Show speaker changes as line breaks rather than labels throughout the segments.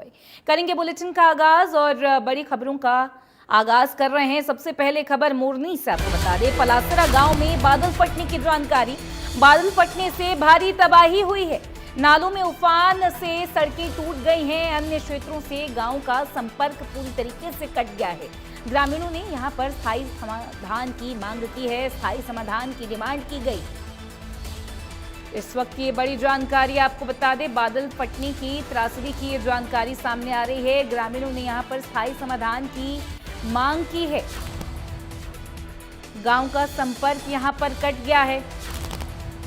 रॉय। करेंगे बुलेटिन का आगाज और बड़ी खबरों का आगाज कर रहे हैं। सबसे पहले खबर मोरनी से आपको बता दें, पलासरा गांव में बादल फटने की जानकारी। बादल फटने से भारी तबाही हुई है। नालों में उफान से सड़कें टूट गई हैं। अन्य क्षेत्रों से गांव का संपर्क पूरी तरीके से कट गया है। ग्रामीणों ने यहां पर स्थायी समाधान की मांग की है, स्थायी समाधान की डिमांड की गई। इस वक्त की ये बड़ी जानकारी आपको बता दें, बादल फटने की त्रासदी की ये जानकारी सामने आ रही है। ग्रामीणों ने यहां पर स्थायी समाधान की मांग की है। गांव का संपर्क यहां पर कट गया है।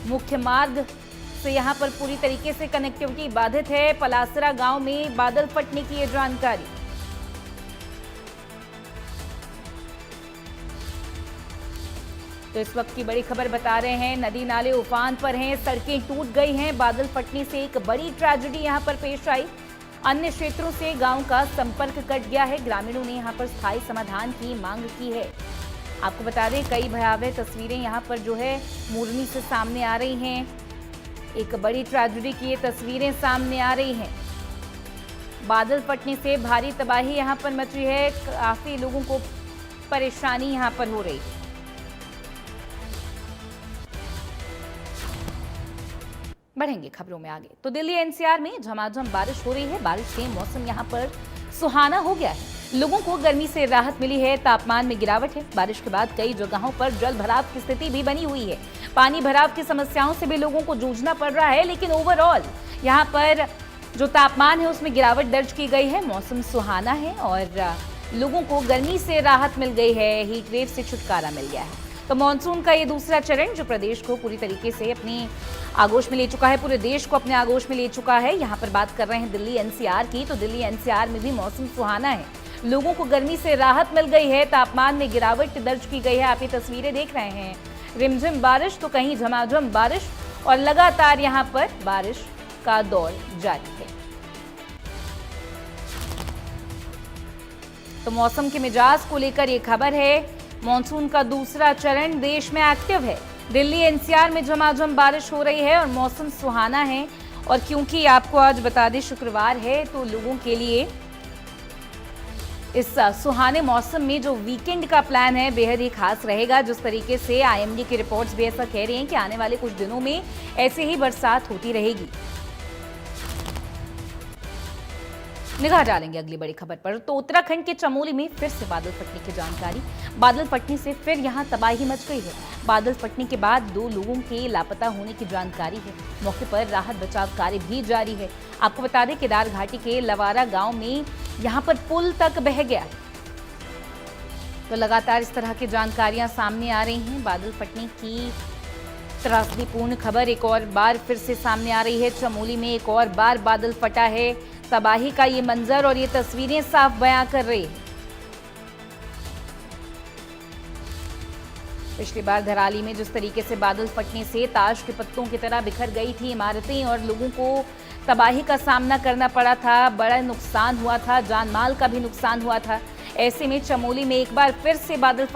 मुख्य मार्ग से यहां पर पूरी तरीके से कनेक्टिविटी बाधित है। पलासरा गांव में बादल फटने की ये जानकारी। तो इस वक्त की बड़ी खबर बता रहे हैं, नदी नाले उफान पर हैं, सड़कें टूट गई हैं। बादल फटने से एक बड़ी ट्रेजेडी यहां पर पेश आई। अन्य क्षेत्रों से गांव का संपर्क कट गया है। ग्रामीणों ने यहां पर स्थायी समाधान की मांग की है। आपको बता दें, कई भयावह तस्वीरें यहां पर जो है मोरनी से सामने आ रही हैं। एक बड़ी ट्रेजेडी की ये तस्वीरें सामने आ रही हैं। बादल फटने से भारी तबाही यहां पर मची है। काफी लोगों को परेशानी यहां पर हो रही है। बढ़ेंगे खबरों में आगे। तो दिल्ली एनसीआर में झमाझम बारिश हो रही है। बारिश से मौसम यहां पर सुहाना हो गया है। लोगों को गर्मी से राहत मिली है। तापमान में गिरावट है। बारिश के बाद कई जगहों पर जल भराव की स्थिति भी बनी हुई है। पानी भराव की समस्याओं से भी लोगों को जूझना पड़ रहा है, लेकिन ओवरऑल यहां पर जो तापमान है उसमें गिरावट दर्ज की गई है। मौसम सुहाना है और लोगों को गर्मी से राहत मिल गई है। हीट वेव से छुटकारा मिल गया है। तो मानसून का ये दूसरा चरण जो प्रदेश को पूरी तरीके से अपनी आगोश में ले चुका है, पूरे देश को अपने आगोश में ले चुका है। यहाँ पर बात कर रहे हैं दिल्ली एनसीआर की, तो दिल्ली एनसीआर में भी मौसम सुहाना है। लोगों को गर्मी से राहत मिल गई है। तापमान में गिरावट दर्ज की गई है। आप ये तस्वीरें देख रहे हैं, रिमझिम बारिश तो कहीं झमाझम बारिश और लगातार यहाँ पर बारिश का दौर जारी है। तो मौसम के मिजाज को लेकर ये खबर है। मॉनसून का दूसरा चरण देश में एक्टिव है। दिल्ली एनसीआर में झमाझम बारिश हो रही है और मौसम सुहाना है। और क्योंकि आपको आज बता दें शुक्रवार है, तो लोगों के लिए इस सुहाने मौसम में जो वीकेंड का प्लान है बेहद ही खास रहेगा। जिस तरीके से आईएमडी की रिपोर्ट्स भी ऐसा कह रही हैं कि आने वाले कुछ दिनों में ऐसे ही बरसात होती रहेगी। निगाह डालेंगे अगली बड़ी खबर पर। तो उत्तराखंड के चमोली में फिर से बादल फटने की जानकारी। बादल फटने से फिर यहां तबाही मच गई है। बादल फटने के बाद 2 लोगों के लापता होने की जानकारी है। मौके पर राहत बचाव कार्य भी जारी है। आपको बता दें, केदार घाटी के लवारा गांव में यहां पर पुल तक बह गया। तो लगातार इस तरह की जानकारियां सामने आ रही हैं। बादल फटने की त्रासदीपूर्ण खबर एक और बार फिर से सामने आ रही है। चमोली में एक और बार बादल फटा है। तबाही का ये मंजर और ये तस्वीरें साफ बयां कर रही है। पिछली बार धराली में जिस तरीके से बादल फटने से ताश के पत्तों की तरह बिखर गई थी इमारतें और लोगों को तबाही का सामना करना पड़ा था, बड़ा नुकसान हुआ था, जान माल का भी नुकसान हुआ था। ऐसे में चमोली में एक बार फिर से बादल फटने